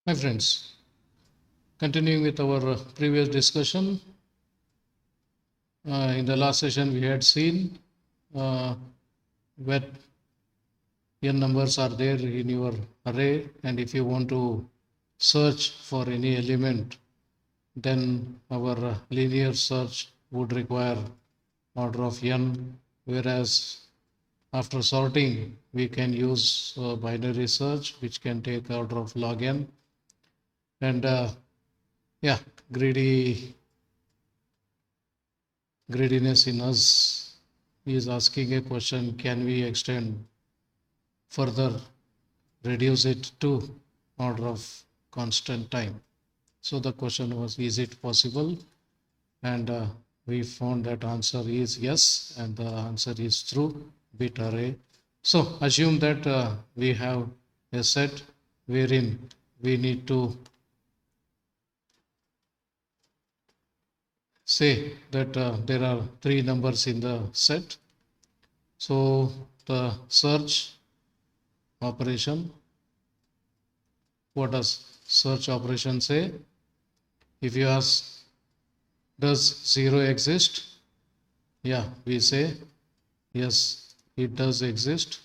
Hi friends, continuing with our previous discussion, in the last session we had seen where n numbers are there in your array, and if you want to search for any element, then our linear search would require order of n, whereas after sorting we can use binary search, which can take order of log n. And yeah, greediness in us is asking a question: can we extend further, reduce it to order of constant time? So the question was, is it possible? And we found that answer is yes, and the answer is through bit array. So assume that we have a set wherein we need to say that there are 3 numbers in the set. So the search operation, what does search operation say? If you ask, does 0 exist? Yeah, we say yes, it does exist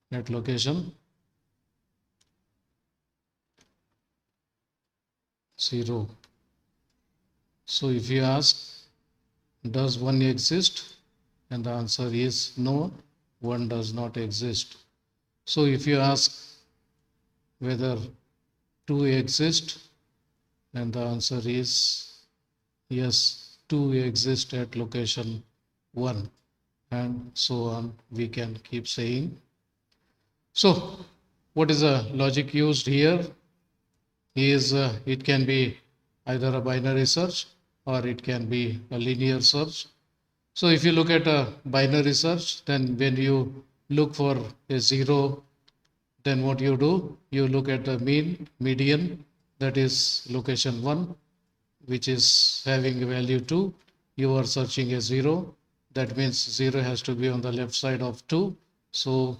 at location 0. So if you ask, does 1 exist? And the answer is no, 1 does not exist. So if you ask whether 2 exists, and the answer is yes, 2 exists at location 1, and so on, we can keep saying. So what is the logic used here? Is it can be either a binary search or it can be a linear search. So if you look at a binary search, then when you look for a 0, then what you do, you look at the mean, median, that is location 1, which is having a value 2. You are searching a 0. That means 0 has to be on the left side of 2. So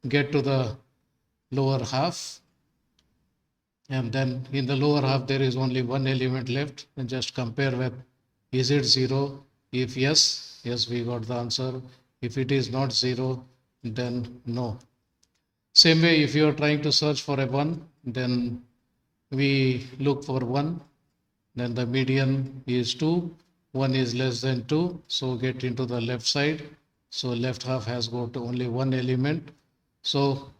get to the lower half. And then in the lower half, there is only 1 element left. And just compare with, is it 0? If yes, yes, we got the answer. If it is not 0, then no. Same way, if you are trying to search for a 1, then we look for 1. Then the median is 2. 1 is less than 2. So get into the left side. So left half has got only 1 element. So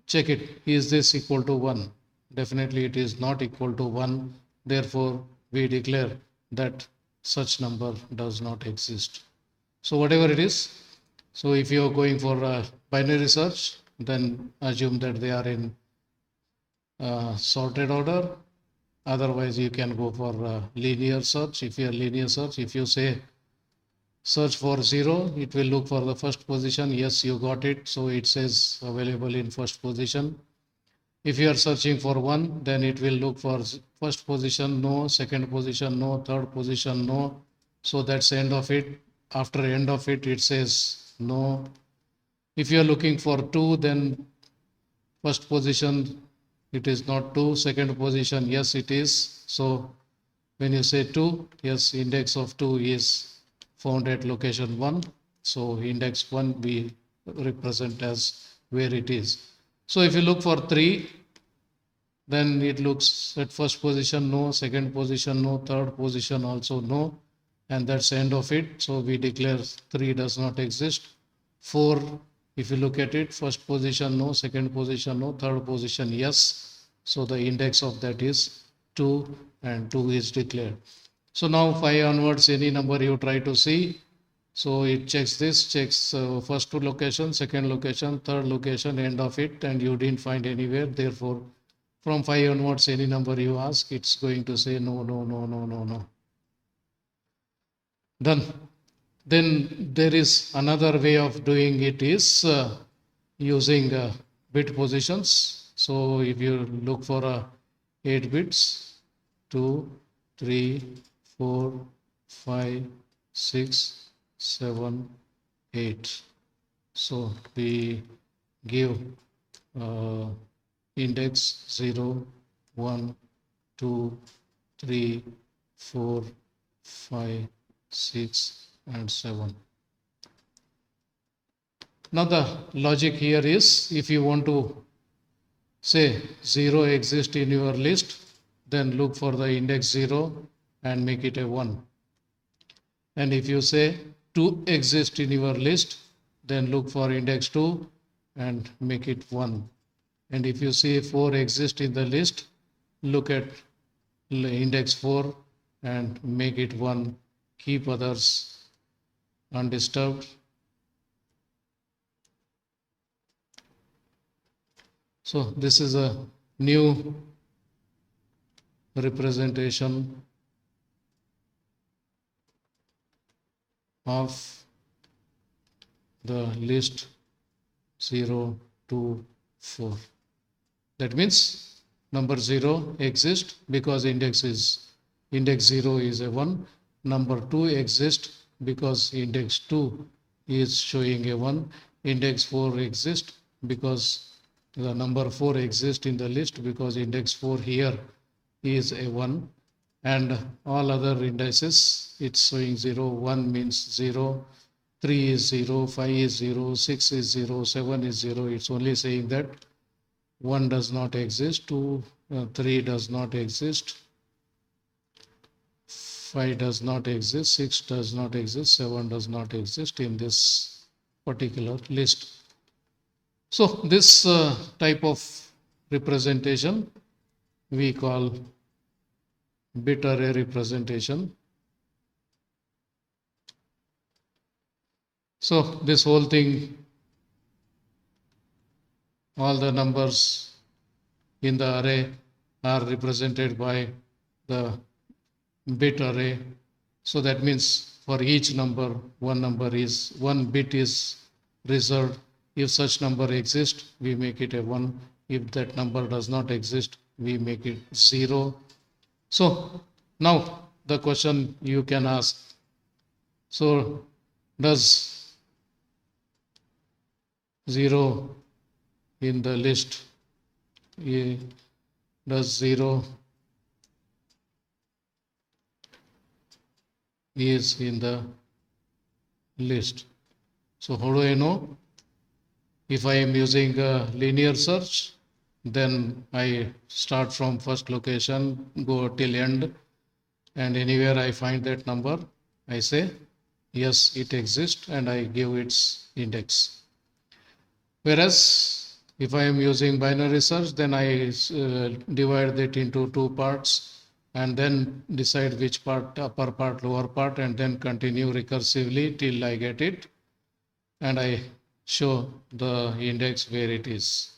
check it. Is this equal to 1? Definitely it is not equal to 1. Therefore, we declare that such number does not exist. So whatever it is, so if you are going for a binary search, then assume that they are in sorted order. Otherwise, you can go for linear search. If you are linear search, if you say search for 0, it will look for the first position. Yes, you got it. So it says available in first position. If you are searching for 1, then it will look for first position, no, second position, no, third position, no. So that's the end of it. After end of it, it says no. If you are looking for 2, then first position, it is not 2. Second position, yes, it is. So when you say 2, yes, index of 2 is found at location 1. So index 1 we represent as where it is. So if you look for 3, then it looks at first position no, second position no, third position also no, and that's the end of it. So we declare 3 does not exist. 4, if you look at it, first position no, second position no, third position yes. So the index of that is 2, and 2 is declared. So now 5 onwards, any number you try to see, so it checks this, checks first 2 location, second location, third location, end of it, and you didn't find anywhere. Therefore, from 5 onwards, any number you ask, it's going to say no, no, no, no, no, no. Done. Then there is another way of doing it is using bit positions. So if you look for 8 bits, 2, 3, 4, 5, 6, 7, 8. So we give index 0, 1, 2, 3, 4, 5, 6, and 7. Now the logic here is, if you want to say 0 exists in your list, then look for the index 0 and make it a 1. And if you say 2 exists in your list, then look for index 2 and make it 1. And if you say 4 exists in the list, look at index 4 and make it 1. Keep others undisturbed. So this is a new representation of the list 0, 2, 4. That means number 0 exists because index 0 is a 1. Number 2 exists because index 2 is showing a 1. Index 4 exists because the number 4 exists in the list because index 4 here is a 1. And all other indices, it's showing 0. 1 means 0, 3 is 0, 5 is 0, 6 is 0, 7 is 0. It's only saying that 1 does not exist, 3 does not exist, 5 does not exist, 6 does not exist, 7 does not exist in this particular list. So this type of representation we call bit array representation. So this whole thing, all the numbers in the array are represented by the bit array. So that means for each number, one bit is reserved. If such number exists, we make it a 1. If that number does not exist, we make it 0. So now the question you can ask, so does 0 in the list, does 0 is in the list? So how do I know? If I am using a linear search, then I start from first location, go till end, and anywhere I find that number, I say, yes, it exists, and I give its index. Whereas if I am using binary search, then I divide it into 2 parts and then decide which part, upper part, lower part, and then continue recursively till I get it, and I show the index where it is.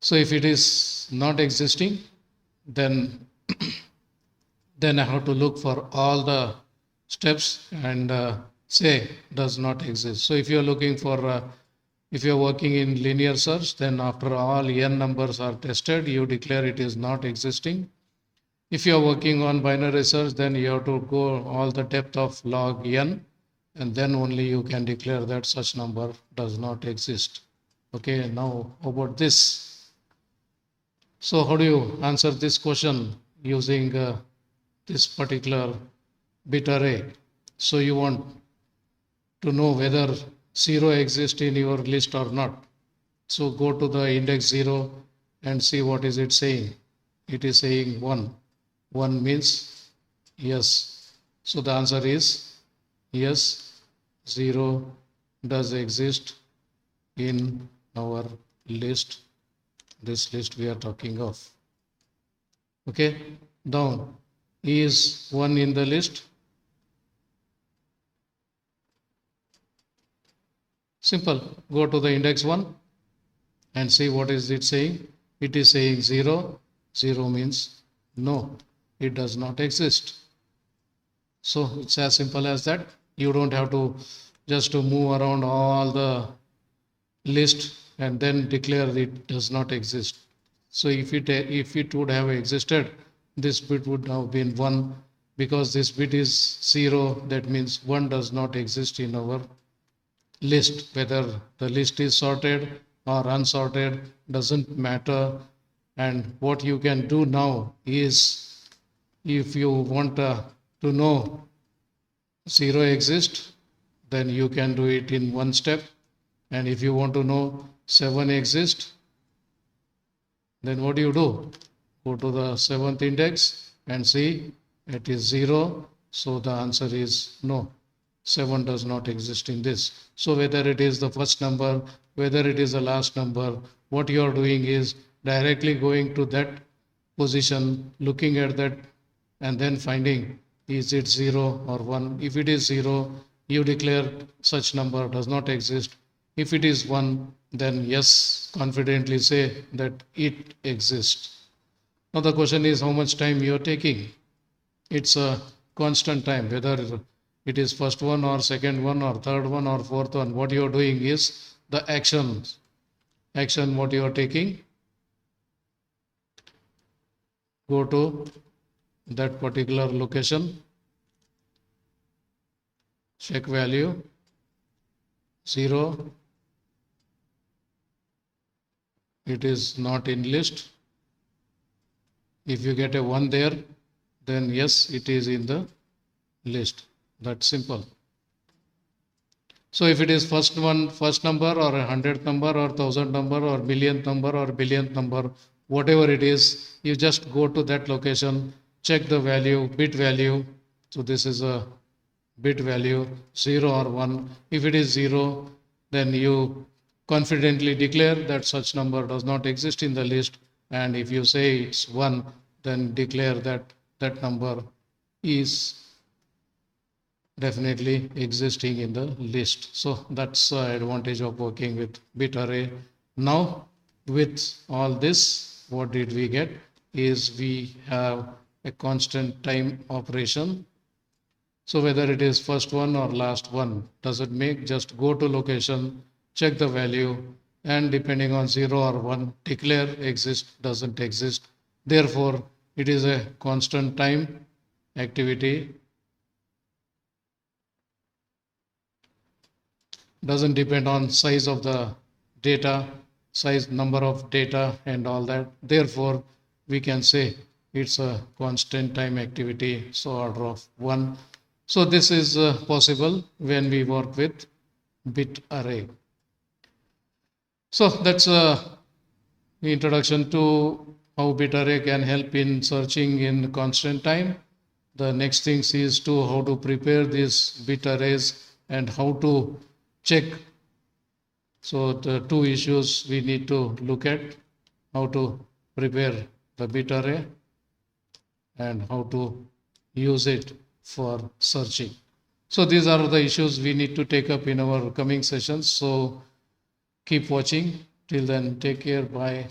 So if it is not existing, then I have to look for all the steps and say does not exist. So if you are looking for, if you are working in linear search, then after all n numbers are tested, you declare it is not existing. If you are working on binary search, then you have to go all the depth of log n, and then only you can declare that such number does not exist. Okay, now about this. So how do you answer this question using this particular bit array? So you want to know whether 0 exists in your list or not. So go to the index 0 and see what is it saying. It is saying 1. 1 means yes. So the answer is yes, 0 does exist in our list, this list we are talking of. Okay, down. Is 1 in the list? Simple. Go to the index 1 and see what is it saying. It is saying 0. 0 means no, it does not exist. So it's as simple as that. You don't have to just to move around all the list and then declare it does not exist. So if it would have existed, this bit would have been 1. Because this bit is 0, that means 1 does not exist in our list. Whether the list is sorted or unsorted, doesn't matter. And what you can do now is, if you want to know 0 exists, then you can do it in one step. And if you want to know 7 exists, then what do you do? Go to the 7th index and see it is 0. So the answer is no. 7 does not exist in this. So whether it is the first number, whether it is the last number, what you are doing is directly going to that position, looking at that, and then finding is it 0 or 1. If it is 0, you declare such number does not exist. If it is 1, then yes, confidently say that it exists. Now the question is how much time you are taking. It's a constant time, whether it is first one or second one or third one or fourth one. What you are doing is the action what you are taking. Go to that particular location, check value 0, it is not in list. If you get a 1 there, then yes, it is in the list. That's simple. So if it is first number or 100th number or 1000th number or millionth number or billionth number, whatever it is, you just go to that location, check the value, bit value. So this is a bit value, 0 or 1. If it is 0, then you confidently declare that such number does not exist in the list. And if you say it's 1, then declare that that number is definitely existing in the list. So that's the advantage of working with bit array. Now with all this, what did we get is we have a constant time operation. So whether it is first one or last one, doesn't make, just go to location, check the value, and depending on 0 or 1, declare exist, doesn't exist. Therefore, it is a constant time activity. Doesn't depend on size of the data, size, number of data and all that. Therefore, we can say it's a constant time activity, so order of 1. So this is possible when we work with bit array. So that's the introduction to how bit array can help in searching in constant time. The next thing is to how to prepare these bit arrays and how to check. So the two issues we need to look at: how to prepare the bit array and how to use it for searching. So these are the issues we need to take up in our coming sessions. So keep watching. Till then, take care. Bye.